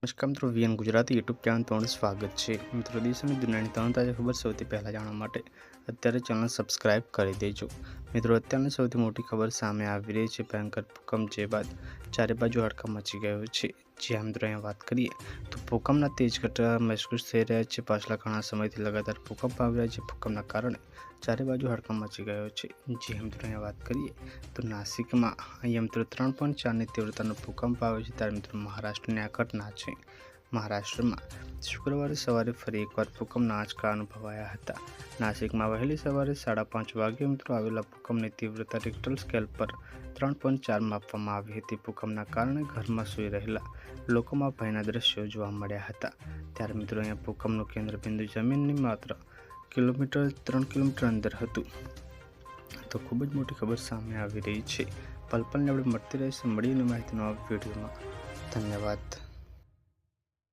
નમસ્કાર મિત્રો, VN Gujarati YouTube channel તમારું સ્વાગત છે. મિત્રો, દેશ અને દુનિયાની ત્રણ તાજા ખબર સૌથી પહેલાં જાણવા માટે અત્યારે ચેનલ સબસ્ક્રાઇબ કરી દેજો. મિત્રો, અત્યારની સૌથી મોટી ખબર સામે આવી રહી છે. ભયંકર ભૂકંપ જે બાદ ચારે બાજુ હડકંપ મચી ગયો છે. જ્યાં મિત્રો અહીંયા વાત કરીએ તો ભૂકંપના તેજ ઘટના મહેસૂસ થઈ રહ્યા છે. પાછલા ઘણા સમયથી લગાતાર ભૂકંપ આવી રહ્યા છે. ભૂકંપના કારણે ચારે બાજુ હડકંપ મચી ગયો છે. જે મિત્રો અહીંયા વાત કરીએ તો નાસિકમાં અહીંયા મિત્રો 3.4ની તીવ્રતાનો ભૂકંપ આવ્યો છે. ત્યારે મિત્રો મહારાષ્ટ્રની આ ઘટના છે. મહારાષ્ટ્રમાં શુક્રવારે સવારે ફરી એકવાર ભૂકંપના આંચકા અનુભવાયા હતા. નાસિકમાં વહેલી સવારે 5:30 વાગ્યે મિત્રો આવેલા ભૂકંપની તીવ્રતા રિક્ટર સ્કેલ પર 3.4 માપવામાં આવી હતી. ભૂકંપના કારણે ઘરમાં સૂઈ રહેલા લોકોમાં ભયના દ્રશ્યો જોવા મળ્યા હતા. ત્યારે મિત્રો અહીંયા ભૂકંપનું કેન્દ્રબિંદુ જમીનની માત્ર 3 કિલોમીટર અંદર હતું. તો ખૂબ જ મોટી ખબર સામે આવી રહી છે. પલ પલને આપણે મળતી રહેશે. મળીને માહિતીનો આ વિડીયોમાં. ધન્યવાદ.